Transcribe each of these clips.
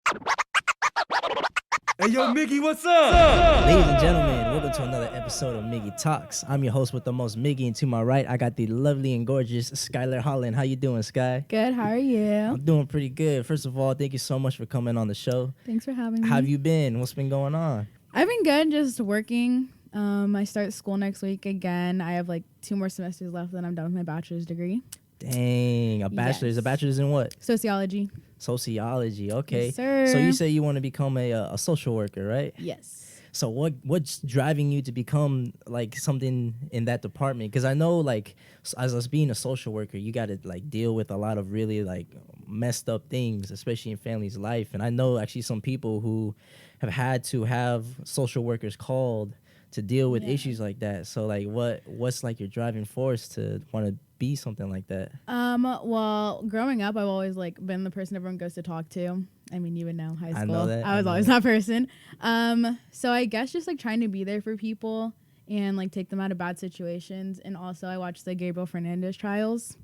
Hey, yo, Miggy, what's up? Ladies and gentlemen, welcome to another episode of Miggy Talkz. I'm your host with the most Miggy, and to my right, I got the lovely and gorgeous Skylar Holland. How you doing, Sky? Good, how are you? I'm doing pretty good. First of all, thank you so much for coming on the show. Thanks for having me. How have you been? What's been going on? I've been good, just working. I start school next week again. I have like 2 more semesters left, then I'm done with my bachelor's degree. Dang, a bachelor's. Yes. A bachelor's in what? Sociology. Sociology. Okay. Yes, sir. So you say you want to become a social worker, right? Yes. So what's driving you to become like something in that department? Because I know like as us being a social worker, you got to like deal with a lot of really like messed up things, especially in families' life. And I know actually some people who have had to have social workers called to deal with issues like that. So like what's like your driving force to want to be something like that? Well, growing up, I've always like been the person everyone goes to talk to. I mean, you would know high school. I know that. I was always that person. So I guess just like trying to be there for people and like take them out of bad situations. And also I watched the Gabriel Fernandez trials.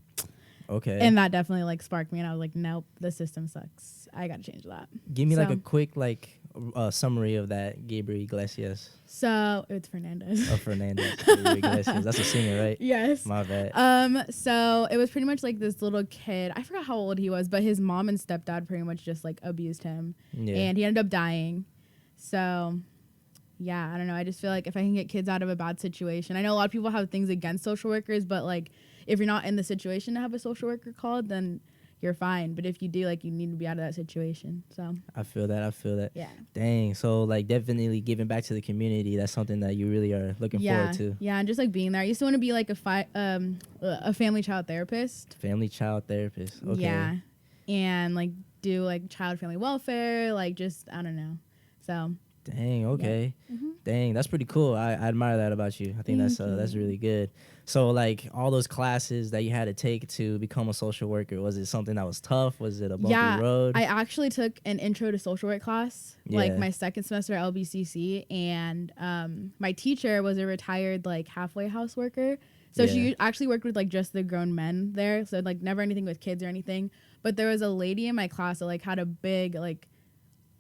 Okay. And that definitely like sparked me, and I was like, nope, the system sucks. I gotta change that. Give me like a quick like summary of that Gabriel Iglesias. So it's Fernandez. Oh, Fernandez. Gabriel Iglesias. That's a singer, right? Yes. My bad. So it was pretty much like this little kid. I forgot how old he was, but his mom and stepdad pretty much just like abused him, and he ended up dying. So yeah, I don't know. I just feel like if I can get kids out of a bad situation, I know a lot of people have things against social workers, but like if you're not in the situation to have a social worker called, then you're fine. But if you do, like, you need to be out of that situation. So I feel that. yeah. Dang. So like definitely giving back to the community. That's something that you really are looking forward to. Yeah, and just like being there. I used to want to be like a family child therapist. Family child therapist. Okay. Yeah, and like do like child family welfare, like just I don't know. So. Dang. Okay. Yeah. Mm-hmm. Dang. That's pretty cool. I admire that about you. I think that's really good. So like all those classes that you had to take to become a social worker, was it something that was tough? Was it a bumpy road? I actually took an intro to social work class, like my second semester at LBCC, and my teacher was a retired like halfway house worker. So she actually worked with like just the grown men there. So like never anything with kids or anything. But there was a lady in my class that like had a big like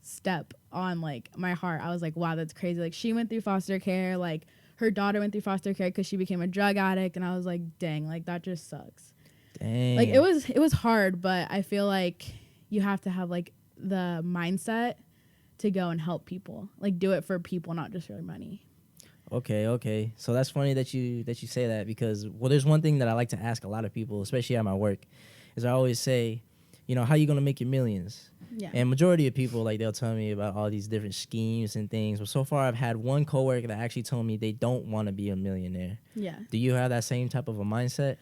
step on like my heart. I was like, wow, that's crazy. Like she went through foster care, like her daughter went through foster care because she became a drug addict, and I was like, dang, like that just sucks. Dang. Like it was hard, but I feel like you have to have like the mindset to go and help people, like do it for people, not just for money. Okay. So that's funny that you say that, because there's one thing that I like to ask a lot of people, especially at my work, is I always say, you know, how you gonna make your millions? Yeah. And majority of people, like, they'll tell me about all these different schemes and things. But so far, I've had one coworker that actually told me they don't want to be a millionaire. Yeah. Do you have that same type of a mindset?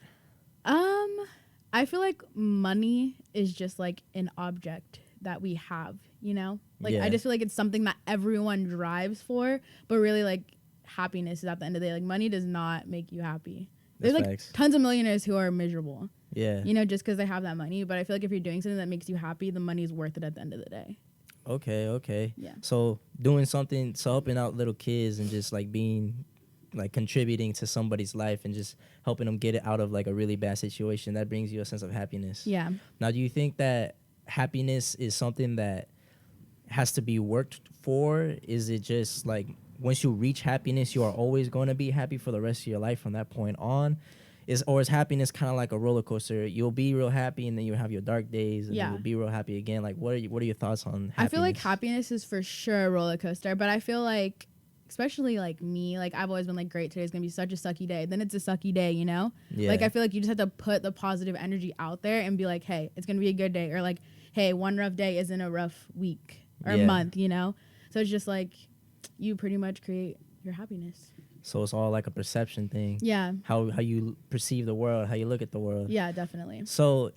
I feel like money is just like an object that we have, you know? Like I just feel like it's something that everyone drives for, but really like happiness is at the end of the day. Like money does not make you happy. There's like facts. tons of millionaires who are miserable. Yeah. You know, just because they have that money. But I feel like if you're doing something that makes you happy, the money's worth it at the end of the day. Okay. Yeah. So doing something, so helping out little kids and just like being, like contributing to somebody's life and just helping them get it out of like a really bad situation, that brings you a sense of happiness. Yeah. Now, do you think that happiness is something that has to be worked for? Is it just like once you reach happiness, you are always going to be happy for the rest of your life from that point on? Or is happiness kind of like a roller coaster? You'll be real happy, and then you'll have your dark days, and you'll be real happy again. Like, what are your thoughts on happiness? I feel like happiness is for sure a roller coaster, but I feel like, especially like me, like I've always been like, great, today's gonna be such a sucky day. Then it's a sucky day, you know? Yeah. Like I feel like you just have to put the positive energy out there and be like, hey, it's gonna be a good day, or like, hey, one rough day isn't a rough week or month, you know? So it's just like you pretty much create your happiness. So it's all like a perception thing. Yeah. How you perceive the world, how you look at the world. Yeah, definitely. So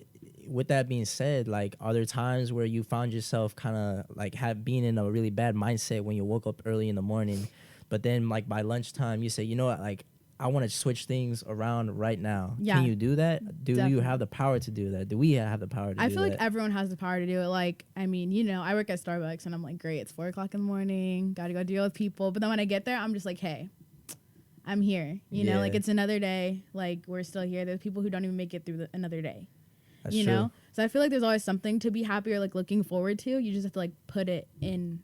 with that being said, like, are there times where you found yourself kind of like being in a really bad mindset when you woke up early in the morning, but then like by lunchtime you say, you know what, like I want to switch things around right now. Yeah. Can you do that? Do Definitely. you have the power to do that? Do we have the power to do that? I feel like everyone has the power to do it. Like, I mean, you know, I work at Starbucks and I'm like, great, it's 4:00 in the morning, gotta go deal with people. But then when I get there, I'm just like, hey, I'm here. You know, like it's another day. Like we're still here. There's people who don't even make it through another day. That's you true. know? So I feel like there's always something to be happy or like looking forward to. You just have to like put it in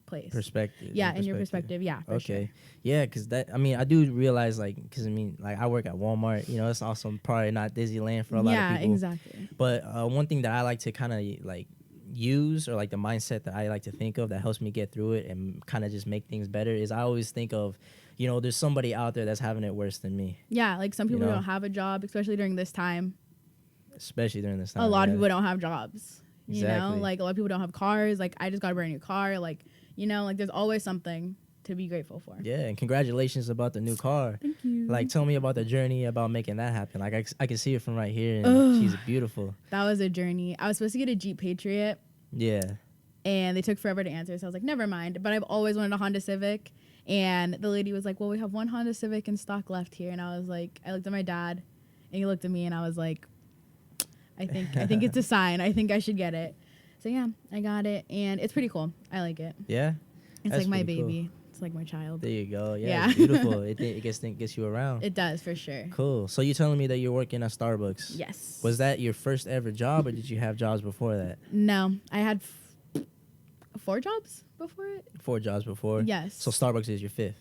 place. Perspective. Yeah, in your perspective. Yeah, for sure. Yeah, because I do realize, like, because like I work at Walmart, it's also probably not Disneyland for a lot of people. Yeah, exactly. But one thing that I like to kind of like use, or like the mindset that I like to think of that helps me get through it and kind of just make things better, is I always think of, there's somebody out there that's having it worse than me. Yeah, like some people don't have a job, especially during this time. A lot of people don't have jobs. Exactly. Like a lot of people don't have cars. Like I just got a brand new car. Like, like there's always something to be grateful for. Yeah, and congratulations about the new car. Thank you. Like, tell me about the journey about making that happen. Like, I can see it from right here, and she's beautiful. That was a journey. I was supposed to get a Jeep Patriot. Yeah. And they took forever to answer, so I was like, never mind. But I've always wanted a Honda Civic. And the lady was like, well, we have one Honda Civic in stock left here. And I was like, I looked at my dad, and he looked at me, and I was like, I think it's a sign. I think I should get it. So yeah, I got it, and it's pretty cool. I like it. Yeah. It's like my baby. Cool. It's like my child. There you go. Yeah. It's beautiful. It gets you around. It does, for sure. Cool. So you're telling me that you're working at Starbucks? Yes. Was that your first ever job, or did you have jobs before that? No, I had 4 jobs before it. 4 jobs before? Yes. So Starbucks is your 5th?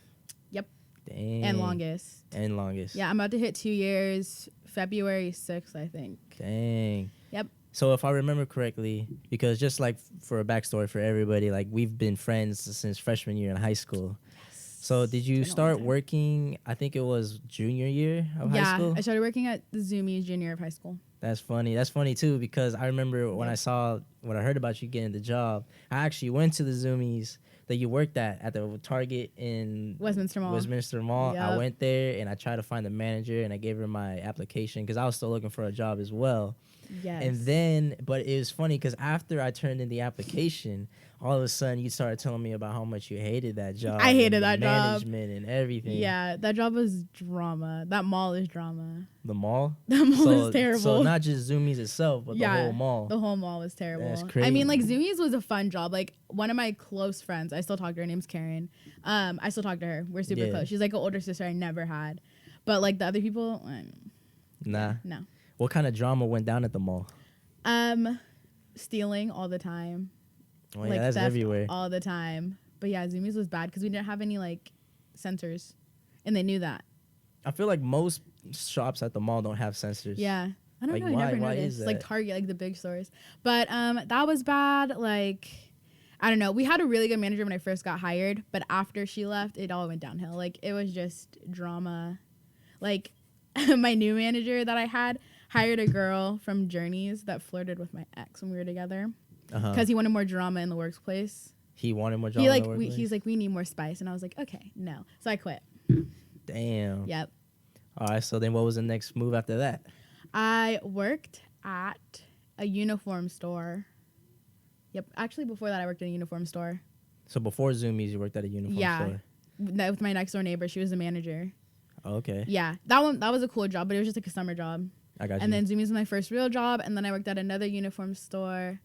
Yep. Dang. And longest. Yeah, I'm about to hit 2 years, February 6th, I think. Dang. Yep. So if I remember correctly, because just like for a backstory for everybody, like we've been friends since freshman year in high school. Yes. So did you start working, I think it was junior year of high school? Yeah, I started working at the Zoomies junior year of high school. That's funny. That's funny too, because I remember when I heard about you getting the job, I actually went to the Zoomies that you worked at the Target in Westminster Mall. Yep. I went there and I tried to find the manager, and I gave her my application because I was still looking for a job as well. Yes. And then, but it was funny because after I turned in the application, all of a sudden you started telling me about how much you hated that job. I hated that job. Management and everything. Yeah, that job was drama. That mall is drama. The mall? That mall is terrible. So not just Zoomies itself, but the whole mall. The whole mall was terrible. That's crazy. I mean, like, Zoomies was a fun job. Like, one of my close friends, I still talk to her, her name's Karen. I still talk to her. We're super close. She's like an older sister I never had. But, like, the other people, nah. No. What kind of drama went down at the mall? Stealing all the time. Oh, yeah, that's everywhere. All the time. But yeah, Zoomies was bad because we didn't have any like sensors, and they knew that. I feel like most shops at the mall don't have sensors. Yeah, I don't know. I never noticed. Like Target, like the big stores. But that was bad. Like, I don't know. We had a really good manager when I first got hired, but after she left, it all went downhill. Like, it was just drama. Like, my new manager that I had hired a girl from Journeys that flirted with my ex when we were together. Because he wanted more drama in the workplace. He wanted more drama in the workplace? He's like, we need more spice. And I was like, okay, no. So I quit. Damn. Yep. All right, so then what was the next move after that? I worked at a uniform store. Yep. Actually, before that, I worked at a uniform store. So before Zoomies, you worked at a uniform store? Yeah. With my next door neighbor. She was the manager. Oh, okay. Yeah. That was a cool job, but it was just like a summer job. I got you. And then Zoomies was my first real job. And then I worked at another uniform store.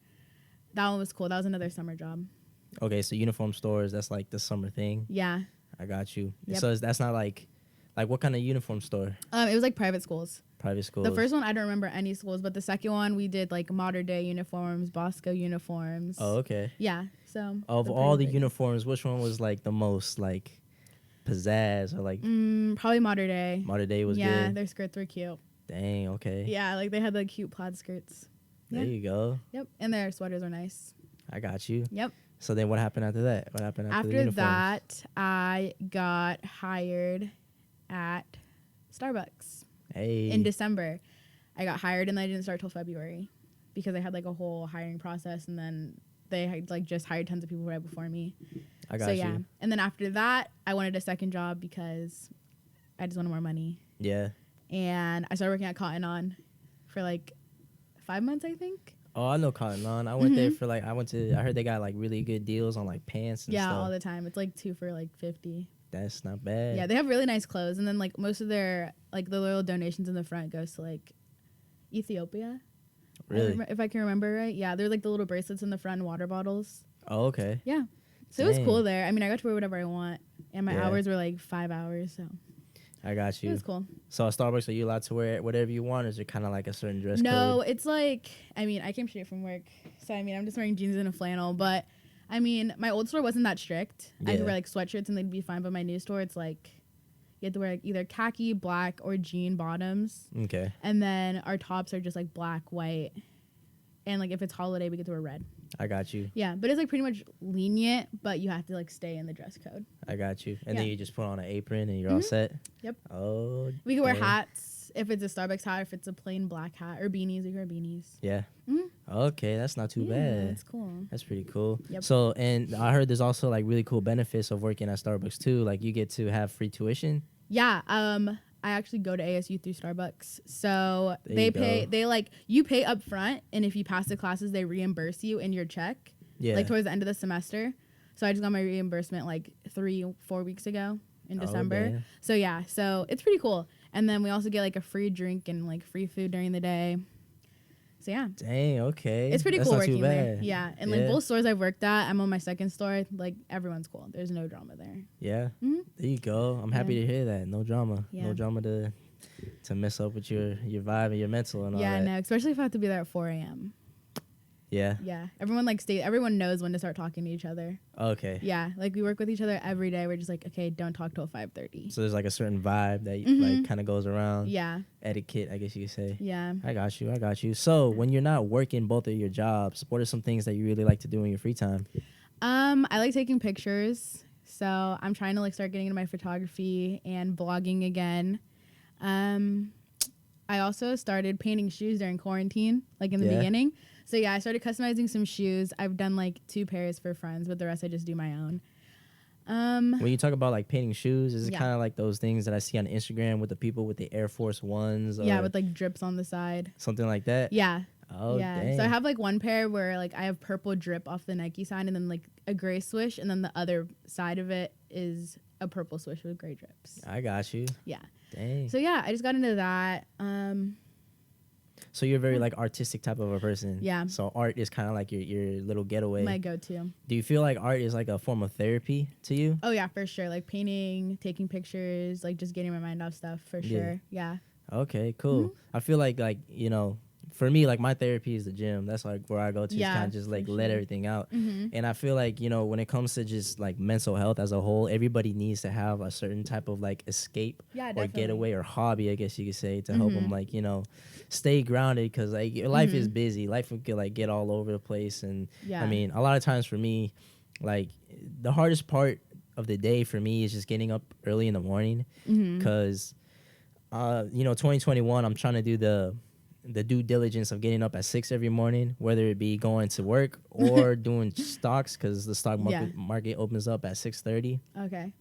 That one was cool. That was another summer job. Okay, so uniform stores, that's like the summer thing? Yeah. I got you. Yep. So that's not like what kind of uniform store? It was like private schools. Private schools. The first one, I don't remember any schools, but the second one, we did like modern day uniforms, Bosco uniforms. Oh, okay. Yeah, so. Of all the uniforms, which one was like the most like pizzazz or like? Probably modern day. Modern day was good? Yeah, their skirts were cute. Dang, okay. Yeah, like they had like cute plaid skirts. There you go. Yep, and their sweaters are nice. I got you. Yep. So then what happened after that? What happened after the uniforms? That, I got hired at Starbucks. Hey. In December. I got hired and I didn't start till February because I had like a whole hiring process, and then they had like just hired tons of people right before me. I got you. And then after that, I wanted a second job because I just wanted more money. Yeah. And I started working at Cotton On for like 5 months, I think. Oh, I know Cotton On. I went there for like, I heard they got like really good deals on like pants and stuff. Yeah, all the time. It's like 2 for like $50. That's not bad. Yeah, they have really nice clothes. And then like most of their, like the little donations in the front goes to like Ethiopia. Really? If I can remember right. Yeah, they're like the little bracelets in the front and water bottles. Oh, okay. Yeah. So It was cool there. I mean, I got to wear whatever I want. And my hours were like 5 hours, so. I got you. It was cool. So at Starbucks, are you allowed to wear whatever you want, or is it kind of like a certain dress code? No, it's like, I mean, I came straight from work, so I mean, I'm just wearing jeans and a flannel, but I mean, my old store wasn't that strict. I could wear like sweatshirts and they'd be fine, but my new store, it's like, you have to wear like either khaki, black, or jean bottoms. Okay. And then our tops are just like black, white, and like if it's holiday, we get to wear red. I got you. Yeah, but it's like pretty much lenient, but you have to like stay in the dress code. I got you. And then you just put on an apron and you're all set? Yep. Oh, we can wear hats. If it's a Starbucks hat, if it's a plain black hat, or beanies, we can wear beanies. Yeah. Okay, that's not too bad. That's cool. That's pretty cool. Yep. So, and I heard there's also like really cool benefits of working at Starbucks too. Like you get to have free tuition. Yeah. I actually go to ASU through Starbucks. So There you pay up front, and if you pass the classes, they reimburse you in your check. Yeah. Like towards the end of the semester. So I just got my reimbursement like 3-4 weeks ago in December. Damn. So yeah, so it's pretty cool. And then we also get like a free drink and like free food during the day. So yeah. Dang, okay. It's pretty That's cool not too working there. bad. Yeah. And like both stores I've worked at, I'm on my second store. Like everyone's cool. There's no drama there. Yeah. There you go. I'm happy to hear that. No drama. Yeah. No drama to mess up with your vibe and your mental and all Yeah, that. no, especially if I have to be there at 4 a.m. Yeah. Yeah. Everyone knows when to start talking to each other. Okay. Yeah. Like we work with each other every day. We're just like, okay, don't talk till 5:30. So there's like a certain vibe that like kind of goes around. Yeah. Etiquette, I guess you could say. Yeah. I got you. So when you're not working both of your jobs, what are some things that you really like to do in your free time? I like taking pictures. So I'm trying to like start getting into my photography and blogging again. I also started painting shoes during quarantine, like in the beginning. So yeah, I started customizing some shoes. I've done like 2 pairs for friends, but the rest I just do my own. When you talk about like painting shoes, is it kind of like those things that I see on Instagram with the people with the Air Force Ones? Yeah, with like drips on the side. Something like that? Yeah. Oh, yeah. dang. So I have like one pair where like I have purple drip off the Nike sign and then like a gray swish, and then the other side of it is a purple swish with gray drips. I got you. Yeah. Dang. So yeah, I just got into that. So you're a very like artistic type of a person. Yeah. So art is kind of like your little getaway. My go-to. Do you feel like art is like a form of therapy to you? Oh yeah, for sure. Like painting, taking pictures, like just getting my mind off stuff for sure. Yeah. Okay, cool. I feel like you know, for me, like my therapy is the gym. That's like where I go to kind of just like let everything out. And I feel like, you know, when it comes to just like mental health as a whole, everybody needs to have a certain type of like escape or getaway or hobby, I guess you could say, to help them like, you know, stay grounded, because like life is busy. Life can like get all over the place. And I mean, a lot of times for me, like the hardest part of the day for me is just getting up early in the morning, because you know, 2021, I'm trying to do the due diligence of getting up at 6 every morning, whether it be going to work or doing stocks, because the stock market opens up at 6:30. Okay.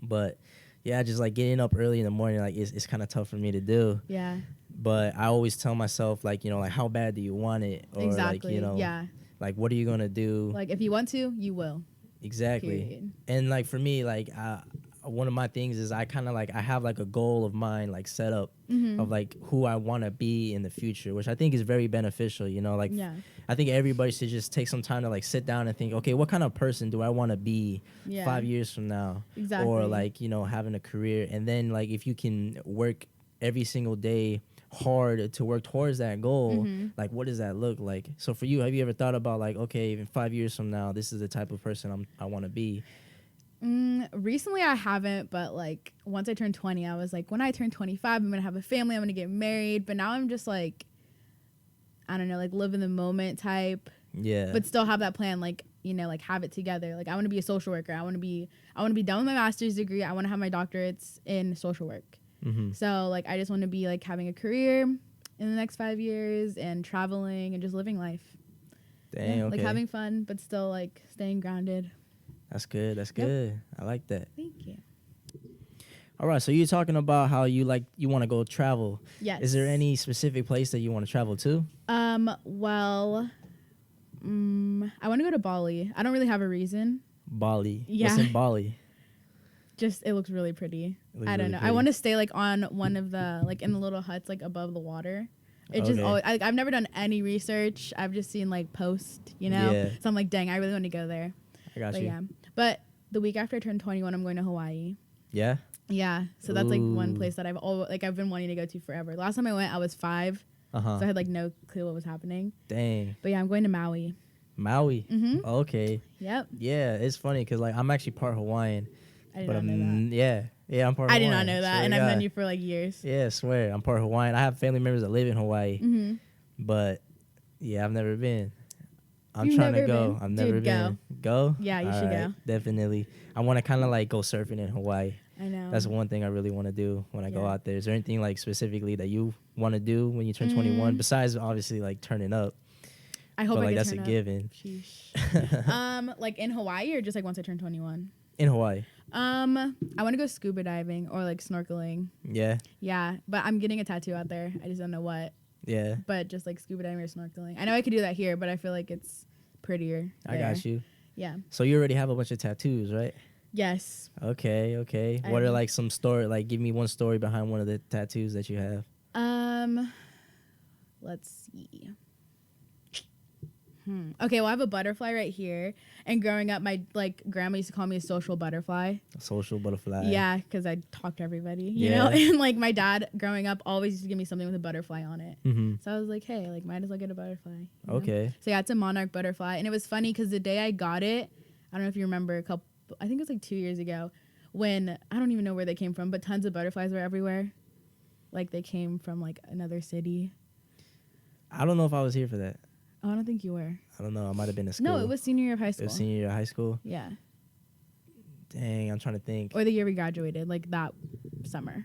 But yeah, just like getting up early in the morning, like it's kind of tough for me to do. Yeah. But I always tell myself, like, you know, like how bad do you want it, or like, you know, like what are you gonna do? Like if you want to, you will. Exactly. Period. And like for me, like one of my things is I kind of like I have like a goal of mine like set up of like who I want to be in the future, which I think is very beneficial, you know, like I think everybody should just take some time to like sit down and think, okay, what kind of person do I want to be 5 years from now? Exactly. Or like, you know, having a career, and then like if you can work every single day hard to work towards that goal, like what does that look like? So for you, have you ever thought about like, okay, in 5 years from now, this is the type of person I want to be? Recently I haven't, but like once I turned 20, I was like, when I turn 25, I'm gonna have a family, I'm gonna get married. But now I'm just like, I don't know, like live in the moment type. Yeah. But still have that plan, like, you know, like have it together. Like I want to be a social worker. I want to be done with my master's degree. I want to have my doctorates in social work. So like I just want to be like having a career in the next 5 years and traveling and just living life. Dang, okay. Like having fun, but still like staying grounded. That's good. That's good. I like that. Thank you. All right. So you're talking about how you want to go travel. Yes. Is there any specific place that you want to travel to? Well, I want to go to Bali. I don't really have a reason. Bali. Yeah. What's in Bali? Just, it looks really pretty. I don't know. I want to stay like on one of the, like in the little huts, like above the water. It just always, I've never done any research. I've just seen like posts, you know? Yeah. So I'm like, dang, I really want to go there. I got you. Yeah. But the week after I turn 21, I'm going to Hawaii. Yeah? Yeah, so that's like one Ooh. place that I've been wanting to go to forever. Last time I went, I was 5, so I had like no clue what was happening. Dang. But yeah, I'm going to Maui. Maui. Mm-hmm. Okay. Yep. Yeah, it's funny because like I'm actually part Hawaiian. I did But not know that. yeah, I'm part I Hawaiian. did not know that, Swear and to I've God. known you for like years. Yeah, I swear. I'm part Hawaiian. I have family members that live in Hawaii, Mm-hmm. but yeah, I've never been. I'm You've trying to never go. been? I've never Dude, been. Go? Yeah, you All should right, go. Definitely. I want to kind of like go surfing in Hawaii. I know. That's one thing I really want to do when I go Yeah. out there. Is there anything like specifically that you want to do when you turn 21 besides obviously like turning up? I hope But I like get that's a turned up. given. Sheesh. Like in Hawaii or just like once I turn 21? In Hawaii. I want to go scuba diving or like snorkeling. Yeah. Yeah, but I'm getting a tattoo out there. I just don't know what. Yeah. But just like scuba diving or snorkeling. I know I could do that here, but I feel like it's prettier. I got you. Yeah. So you already have a bunch of tattoos, right? Yes. Okay. What are like some story? Like, give me one story behind one of the tattoos that you have. Let's see. Okay, well I have a butterfly right here, and growing up, my like grandma used to call me a social butterfly. A social butterfly. Yeah, because I talk to everybody, you Yeah. know. And like my dad, growing up, always used to give me something with a butterfly on it. Mm-hmm. So I was like, hey, like might as well get a butterfly. you know? Okay. So yeah, it's a monarch butterfly, and it was funny because the day I got it, I don't know if you remember I think it was like 2 years ago, when I don't even know where they came from, but tons of butterflies were everywhere. Like they came from like another city. I don't know if I was here for that. Oh, I don't think you were. I don't know. I might have been in school. No, it was senior year of high It school. was senior year of high school. Yeah. Dang, I'm trying to think. Or the year we graduated, like that summer.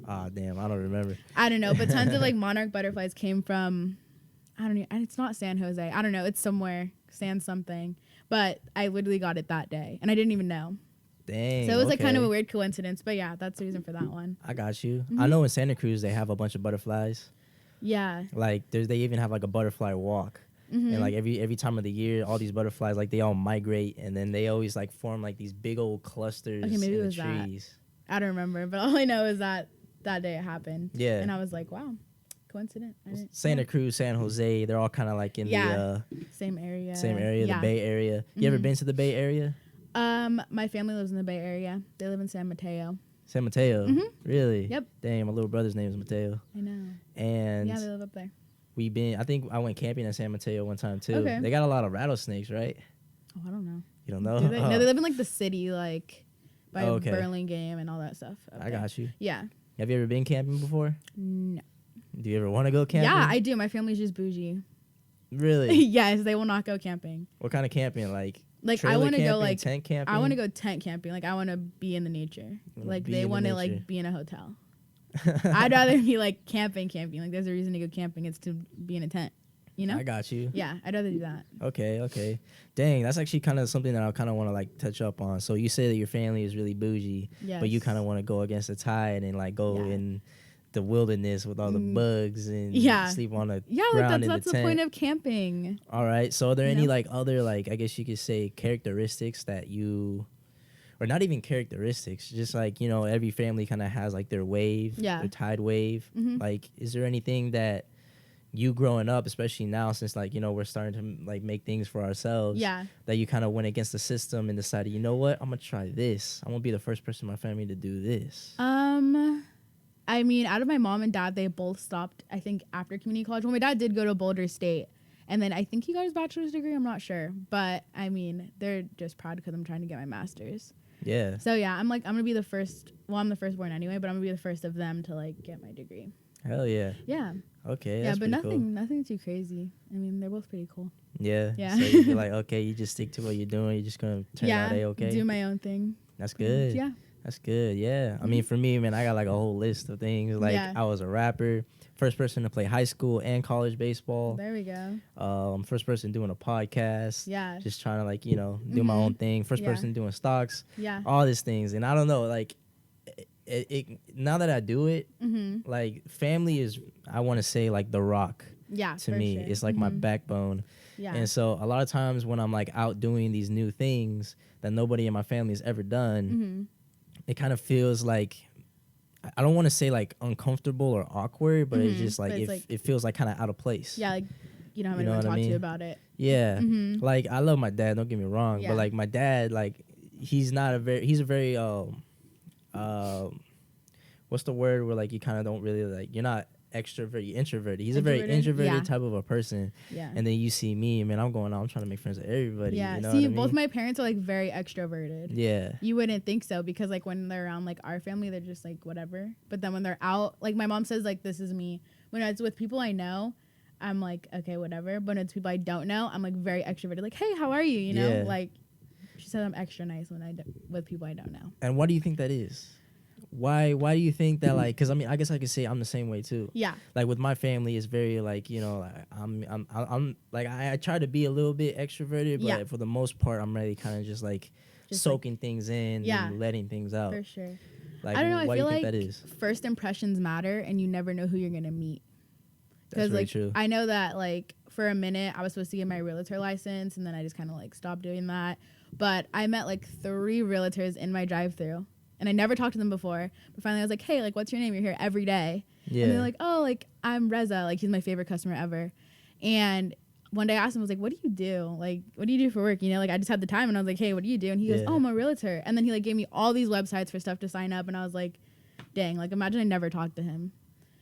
Ah, damn, I don't remember. I don't know, but tons of like monarch butterflies came from, I don't know, and it's not San Jose. I don't know, it's somewhere, San something. But I literally got it that day, and I didn't even know. Dang. So it was like kind of okay. a weird coincidence, but yeah, that's the reason for that one. I got you. Mm-hmm. I know in Santa Cruz they have a bunch of butterflies. Yeah. Like they even have like a butterfly walk. Mm-hmm. And like every time of the year, all these butterflies like they all migrate, and then they always like form like these big old clusters Okay, maybe in it the was that. trees. I don't remember, but all I know is that day it happened. Yeah. And I was like, wow, coincident. Santa Cruz, San Jose, they're all kind of like in the same area. the Bay Area. You ever been to the Bay Area? My family lives in the Bay Area. They live in San Mateo. San Mateo? Mhm. Really? Yep. Dang, my little brother's name is Mateo. I know. And Yeah, they live up there. I think I went camping at San Mateo one time too. Okay. They got a lot of rattlesnakes, right? Oh, I don't know. You don't know? Do they? Oh, No, they live in like the city, like by Okay. Burlingame and all that stuff. up I there. got you. Yeah. Have you ever been camping before? No. Do you ever want to go camping? Yeah, I do. My family's just bougie. Really? Yes, they will not go camping. What kind of camping? Like Like I trailer want to go camping, like tent camping? I want to go tent camping. Like I want to be in the nature. You wanna Like be they in the want to nature. like be in a hotel. I'd rather be like camping. Like there's a reason to go camping. It's to be in a tent. You know? I got you. Yeah, I'd rather do that. Okay. Dang, that's actually kind of something that I kind of want to like touch up on. So you say that your family is really bougie, but you Yes. kind of want to go against the tide and like go Yeah. in the wilderness with all the bugs and Yeah. sleep on the Yeah, like ground in that's the the tent. point of camping. All right. So are there You any know? like other like I guess you could say characteristics that you, or not even characteristics, just like every family kind of has like their wave, Yeah. their tide wave. Mhm. Like, is there anything that you growing up, especially now since like we're starting to like make things for ourselves, Yeah. that you kind of went against the system and decided, you know what, I'm gonna try this. I'm gonna be the first person in my family to do this. I mean, out of my mom and dad, they both stopped, I think, after community college. Well, my dad did go to Boulder State, and then I think he got his bachelor's degree. I'm not sure. But, I mean, they're just proud because I'm trying to get my master's. Yeah. So, yeah, I'm going to be the first. Well, I'm the firstborn anyway, but I'm going to be the first of them to, like, get my degree. Hell yeah. Yeah. Okay. Yeah, That's but pretty cool. nothing too crazy. I mean, they're both pretty cool. Yeah. Yeah. So you feel like, okay, you just stick to what you're doing. You're just gonna turn yeah. out A-okay. Do my own thing. That's good. Yeah. That's good. Yeah. I mean, for me, man, I got like a whole list of things. Like Yeah. I was a rapper, first person to play high school and college baseball. There we go. First person doing a podcast. Yeah. Just trying to like, do my own thing. First Yeah. person doing stocks. Yeah. All these things. And I don't know, like it now that I do it, Mm-hmm. like family is, I want to say like the rock Yeah. to for me. sure. It's like my Mhm. backbone. Yeah. And so a lot of times when I'm like out doing these new things that nobody in my family has ever done, Mm-hmm. it kind of feels like, I don't want to say like uncomfortable or awkward, but it's Mhm. just like, But it's like- it feels like kind of out of place. Yeah, like you don't have You know anyone to what I talk to mean? about it. Yeah. Mhm. Like I love my dad, don't get me wrong, Yeah. but like my dad, like he's a very what's the word where like you kind of don't really like, you're not extrovert, you're introverted. He's a very introverted type of a person. Yeah. And then you see me, man, I'm going out, I'm trying to make friends with everybody. Yeah. You know See, what I both mean? my parents are like very extroverted. Yeah. You wouldn't think so because like when they're around like our family, they're just like whatever. But then when they're out, like my mom says like this is me. When it's with people I know, I'm like, okay, whatever. But when it's people I don't know, I'm like very extroverted. Like, hey, how are you? You know, like she said I'm extra nice when with people I don't know. And why do you think that is? Why do you think that, like, because I mean, I guess I could say I'm the same way too. Yeah. Like with my family, it's very like, you know, like, I'm like I try to be a little bit extroverted, but for the most part, I'm really kind of just soaking things in and letting things out. For sure. Like, I don't know. I feel do you like think that is? First impressions matter, and you never know who you're gonna meet. That's very like true. I know that like for a minute I was supposed to get my realtor license, and then I just kind of like stopped doing that. But I met like 3 realtors in my drive-through. And I never talked to them before. But finally I was like, hey, like, what's your name? You're here every day. Yeah. And they're like, oh, like, I'm Reza. Like, he's my favorite customer ever. And one day I asked him, I was like, what do you do? Like, what do you do for work? You know, like, I just had the time. And I was like, hey, what do you do? And he goes, oh, I'm a realtor. And then he, like, gave me all these websites for stuff to sign up. And I was like, dang, like, imagine I never talked to him.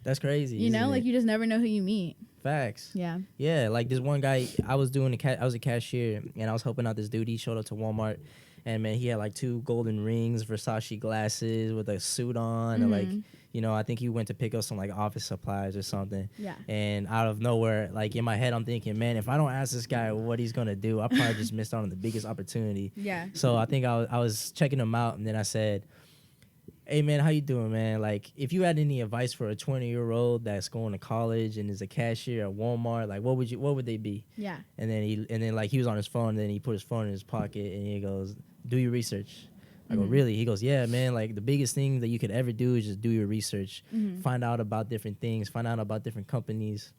That's crazy. You know, like, you just never know who you meet. Facts. Yeah. Yeah, like this one guy, I was a cashier, and I was helping out this dude. He showed up to Walmart. And, man, he had, like, 2 golden rings, Versace glasses with a suit on. And, like, you know, I think he went to pick up some, like, office supplies or something. Yeah. And out of nowhere, like, in my head, I'm thinking, man, if I don't ask this guy what he's going to do, I probably just missed out on the biggest opportunity. Yeah. So I think I was checking him out, and then I said, hey, man, how you doing, man? Like, if you had any advice for a 20-year-old that's going to college and is a cashier at Walmart, like, what would they be? Yeah. And then he was on his phone, and then he put his phone in his pocket, and he goes, do your research. I go, really? He goes, yeah, man, like, the biggest thing that you could ever do is just do your research. Find out about different things, find out about different companies.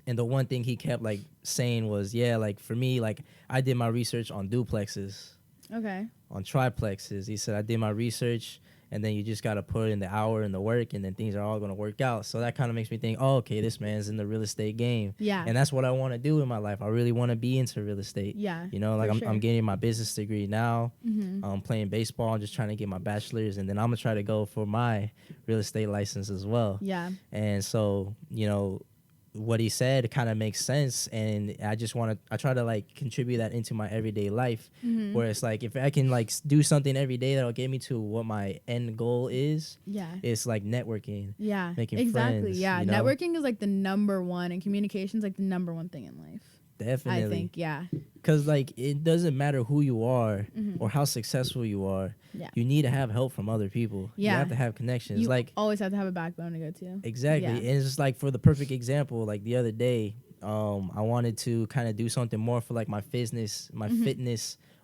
And the one thing he kept, like, saying was, yeah, like, for me, like, I did my research on duplexes. Okay. On triplexes. He said, I did my research, and then you just got to put in the hour and the work, and then things are all going to work out. So that kind of makes me think, oh, okay, this man's in the real estate game. Yeah. And that's what I want to do in my life. I really want to be into real estate. Yeah. You know, like I'm getting my business degree now. Mm-hmm. I'm playing baseball. I'm just trying to get my bachelor's, and then I'm going to try to go for my real estate license as well. Yeah. And so, you know, what he said kind of makes sense, and I try to like contribute that into my everyday life, where it's like if I can like do something every day that'll get me to what my end goal is. Yeah, it's like networking. Yeah, making friends. Yeah, you know? Networking is like the number one, and communication's like the number one thing in life. Definitely, I think. Yeah, because like it doesn't matter who you are or how successful you are. Yeah. You need to have help from other people. Yeah. You have to have connections. You like always have to have a backbone to go to. Exactly. Yeah. And it's just like for the perfect example, like the other day, I wanted to kind of do something more for like my fitness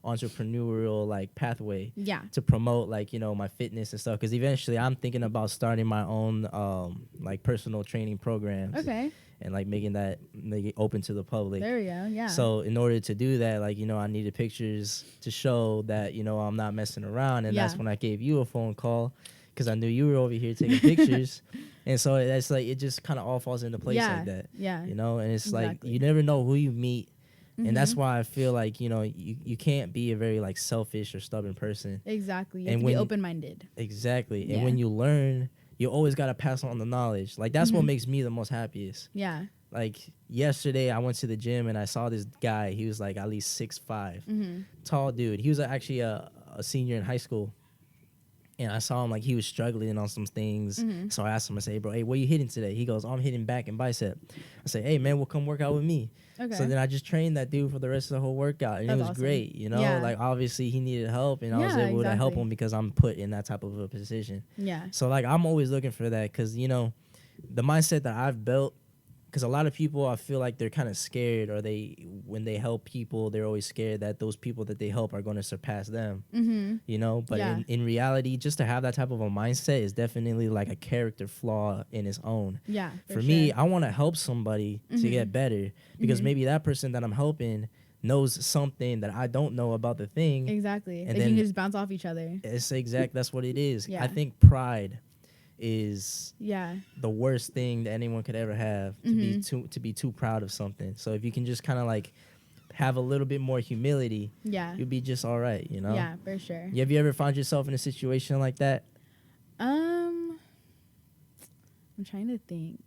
entrepreneurial like pathway. Yeah. To promote like, you know, my fitness and stuff. Because eventually I'm thinking about starting my own like personal training programs. Okay. And like making it open to the public. There we go. Yeah. So in order to do that, like, you know, I needed pictures to show that, you know, I'm not messing around. And that's when I gave you a phone call, because I knew you were over here taking pictures. And so that's like, it just kind of all falls into place like that. Yeah. You know, and it's like, you never know who you meet. And that's why I feel like, you know, you can't be a very like selfish or stubborn person. Exactly. You have to be open-minded. Exactly. Yeah. And when you learn, you always got to pass on the knowledge. Like, that's what makes me the most happiest. Yeah. Like, yesterday, I went to the gym, and I saw this guy. He was, like, at least 6'5", tall dude. He was actually a senior in high school. And I saw him, like, he was struggling on some things. So I asked him, I said, hey, bro, hey, what are you hitting today? He goes, oh, I'm hitting back and bicep. I said, hey, man, well, come work out with me. Okay. So then I just trained that dude for the rest of the whole workout. And it was awesome. Great, you know? Yeah. Like, obviously, he needed help, and I was able to help him because I'm put in that type of a position. Yeah. So, like, I'm always looking for that because, you know, the mindset that I've built, because a lot of people, I feel like they're kind of scared, or when they help people, they're always scared that those people that they help are going to surpass them, you know? But in reality, just to have that type of a mindset is definitely like a character flaw in its own. Yeah. For me, I want to help somebody to get better, because maybe that person that I'm helping knows something that I don't know about the thing. Exactly. And then you can just bounce off each other. That's what it is. Yeah. I think pride is the worst thing that anyone could ever have, to be too proud of something. So if you can just kind of like have a little bit more humility, you'll be just all right, you know? Yeah, for sure. Have you ever found yourself in a situation like that? I'm trying to think.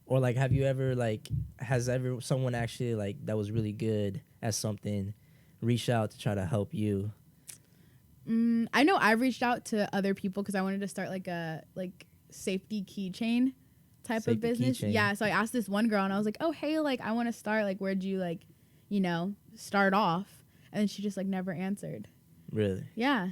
Or like, have you ever like, has ever someone actually like that was really good at something reached out to try to help you? I know I've reached out to other people because I wanted to start like a safety keychain type of business. Keychain. Yeah, so I asked this one girl and I was like, oh hey, like I want to start, like where'd you like, you know, start off? And then she just like never answered. Really? Yeah.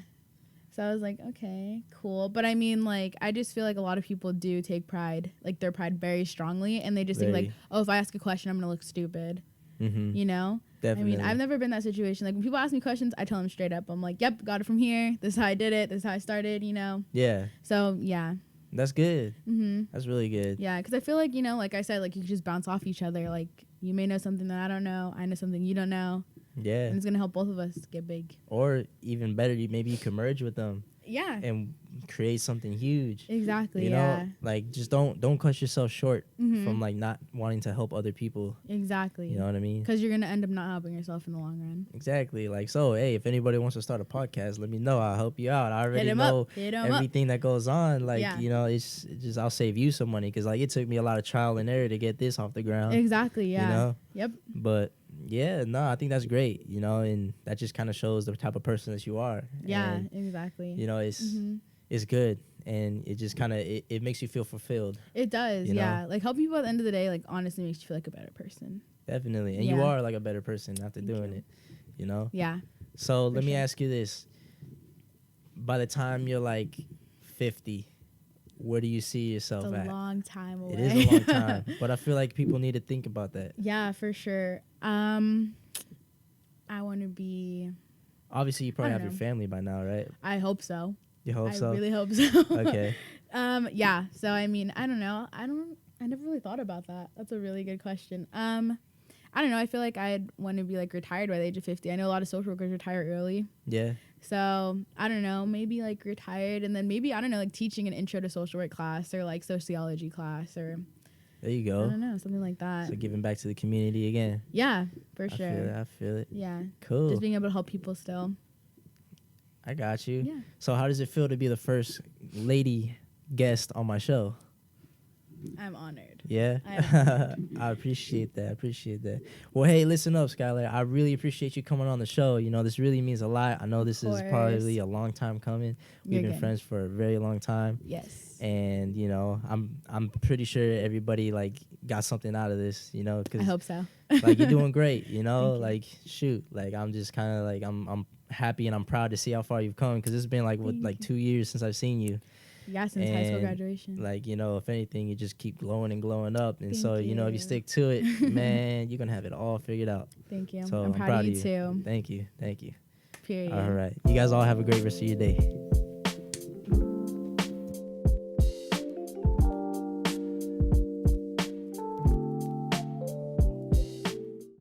So I was like, okay, cool. But I mean, like, I just feel like a lot of people do take pride, like their pride very strongly. And they just think like, oh, if I ask a question, I'm going to look stupid. Mm-hmm. You know? Definitely. I mean, I've never been in that situation. Like when people ask me questions, I tell them straight up. I'm like, yep, got it from here. This is how I did it. This is how I started, you know? Yeah. So, yeah. That's good. Mm-hmm. That's really good. Yeah, because I feel like, you know, like I said, like you can just bounce off each other. Like you may know something that I don't know. I know something you don't know. Yeah. And it's going to help both of us get big. Or even better, maybe you can merge with them. Yeah. And create something huge. Exactly. You know, like just don't cut yourself short from like not wanting to help other people. Exactly. You know what I mean? Because you're gonna end up not helping yourself in the long run. Exactly. Like, so hey, if anybody wants to start a podcast, let me know. I'll help you out. I already know everything that goes on. Like, you know, it's just I'll save you some money because like it took me a lot of trial and error to get this off the ground. Exactly. Yeah. You know. Yep. But yeah, no, I think that's great. You know, and that just kind of shows the type of person that you are. Yeah. And, exactly. You know, it's good. And it just kind of it makes you feel fulfilled. It does, you yeah. know? Like helping people at the end of the day, like honestly makes you feel like a better person. Definitely. And you are like a better person after doing it, you know? Yeah. So let me ask you this. By the time you're like 50, where do you see yourself at? It's a long time away. It is a long time. But I feel like people need to think about that. Yeah, for sure. I want to be... Obviously, you probably have your family by now, right? I hope so. You hope so? I really hope so. Okay. Yeah. So I mean, I don't know. I never really thought about that. That's a really good question. I don't know. I feel like I'd want to be like retired by the age of 50. I know a lot of social workers retire early. Yeah. So I don't know. Maybe like retired, and then maybe I don't know, like teaching an intro to social work class or like sociology class or. There you go. I don't know, something like that. So giving back to the community again. Yeah, for sure. I feel it. Yeah. Cool. Just being able to help people still. I got you. Yeah. So how does it feel to be the first lady guest on my show? I'm honored. Yeah? I appreciate that. Well, hey, listen up, Skylar. I really appreciate you coming on the show. You know, this really means a lot. I know this is probably a long time coming. We've been friends for a very long time. Yes. And, you know, I'm pretty sure everybody, like, got something out of this, you know. 'Cause, I hope so. like, you're doing great, you know. Like, shoot. Like, I'm just kind of, like, I'm happy and I'm proud to see how far you've come. Because it's been, like, 2 years since I've seen you. Yeah, since high school graduation. Like, you know, if anything, you just keep glowing and glowing up. And so, you know, if you stick to it, man, you're going to have it all figured out. Thank you. So I'm proud of you too. Thank you. Period. All right. You guys all have a great rest of your day.